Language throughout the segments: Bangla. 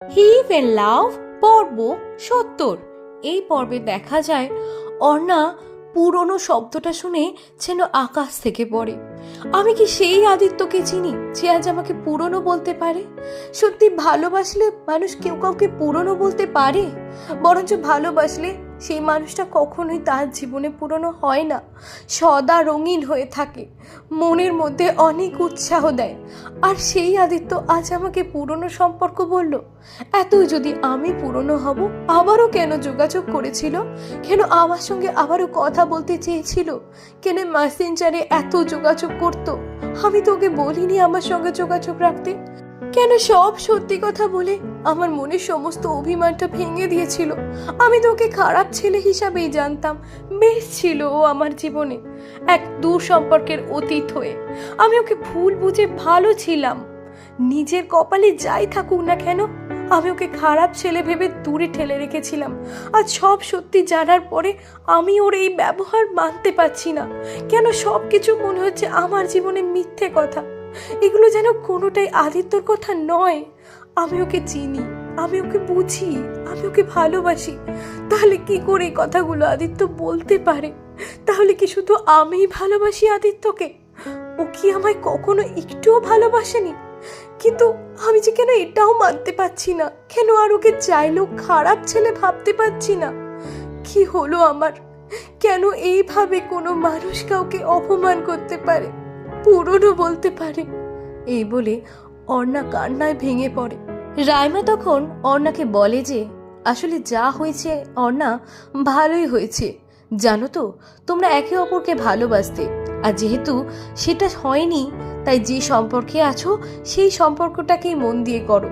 হিভ এন্ড লাভ পর্ব ৭০। এই পর্বে দেখা যায় অর্ণা পুরনো শব্দটা শুনে যেন আকাশ থেকে পড়ে। আমি কি সেই আদিত্যকে চিনি যে আজ আমাকে পুরনো বলতে পারে? সত্যি ভালোবাসলে মানুষ কেউ কাউকে পুরনো বলতে পারে? বরঞ্চ ভালোবাসলে সেই মানুষটা কখনোই তার জীবনে পুরনো হয় না, সদা রঙিন হয়ে থাকে, মনের মধ্যে অনেক উৎসাহ দেয়। আর সেই আদিত্য আজ আমাকে পুরনো সম্পর্ক বলল। এতই যদি আমি পুরনো হব, আবারও কেন যোগাযোগ করেছিল? কেন আমার সঙ্গে আবারও কথা বলতে চেয়েছিল? কেন মেসেঞ্জারে এত যোগাযোগ করতো? আমি তো ওকে বলিনি আমার সঙ্গে যোগাযোগ রাখতে। কেন সব সত্যি কথা বলে আমার মনের সমস্ত অভিমানটা ভেঙে দিয়েছিল? আমি তো ওকে খারাপ ছেলে হিসাবেই জানতাম। বেশ ছিল ও আমার জীবনে এক দূর সম্পর্কের অতীত হয়ে। আমি ওকে ভুল বুঝে ভালো ছিলাম। নিজের কপালে যাই থাকুক না কেন, আমি ওকে খারাপ ছেলে ভেবে দূরে ঠেলে রেখেছিলাম। আজ সব সত্যি জানার পরে আমি ওর এই ব্যবহার মানতে পারছি না। কেন সব কিছু মনে হচ্ছে আমার জীবনে মিথ্যে কথা? এগুলো যেন কোনোটাই আদিত্যর কথা নয়। আমি ওকে চিনি, আমি ওকে বুঝি, আমি ওকে ভালোবাসি। তাহলে কি করে এই কথাগুলো আদিত্য বলতে পারে? তাহলে কি শুধু আমিই ভালোবাসি আদিত্যকে? ও কি আমায় কখনো একটুও ভালোবাসেনি? কিন্তু আমি যে কেন এটাও মানতে পারছি না, কেন আর ওকে চাইলেও খারাপ ছেলে ভাবতে পারছি না? কি হলো আমার? কেন এইভাবে কোনো মানুষ কাউকে অপমান করতে পারে, পুরনো বলতে পারে? এই বলে অর্ণা কান্নায় ভেঙে পড়ে। রাইমা তখন অর্ণাকে বলে যে আসলে যা হয়েছে অর্ণা, ভালোই হয়েছে। জানো তো, তোমরা একে অপরকে ভালোবাসতে, আর যেহেতু সেটা হয়নি, তাই যে সম্পর্কে আছো সেই সম্পর্কটাকেই মন দিয়ে করো।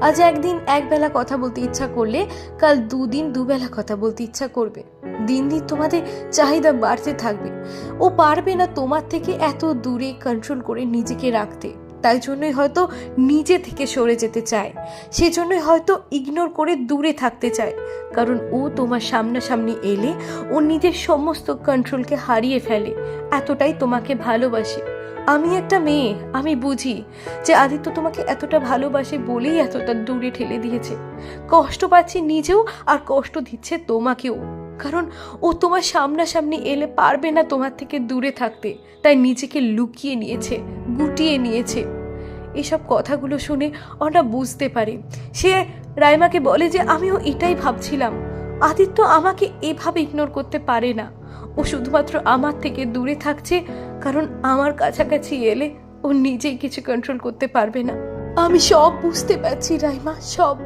আজ একদিন একবেলা কথা বলতে ইচ্ছা করলে কাল দুদিন দুবেলা কথা বলতে ইচ্ছা করবে। দিন দিন তোমাদের চাহিদা বাড়তে থাকবে। ও পারবে না তোমার থেকে এত দূরে কন্ট্রোল করে নিজেকে রাখতে। তাই জন্যই হয়তো নিজে থেকে সরে যেতে চায়, সেজন্যই হয়তো ইগনোর করে দূরে থাকতে চায়। কারণ ও তোমার সামনাসামনি এলে ও নিজের সমস্ত কন্ট্রোলকে হারিয়ে ফেলে। এতটাই তোমাকে ভালোবাসে। আমি একটা মেয়ে, আমি বুঝি যে আদিত্য তোমাকে এতটা ভালোবাসে বলেই এতটা দূরে ঠেলে দিয়েছে। কষ্ট পাচ্ছে নিজেও, আর কষ্ট দিচ্ছে তোমাকেও। কারণ ও তোমার সামনাসামনি এলে পারবে না তোমার থেকে দূরে থাকতে, তাই নিজেকে লুকিয়ে নিয়েছে, গুটিয়ে নিয়েছে। এসব কথাগুলো শুনে ওটা বুঝতে পারে। সে রাইমাকে বলে যে আমিও এটাই ভাবছিলাম, আদিত্য আমাকে এভাবে ইগনোর করতে পারে না। ও শুধুমাত্র আমার থেকে দূরে থাকছে কারণ আমার কাছাকাছি এলে ও নিজেই কিছু কন্ট্রোল করতে পারবে না। আমি সব বুঝতে পারছি রাইমা, সব।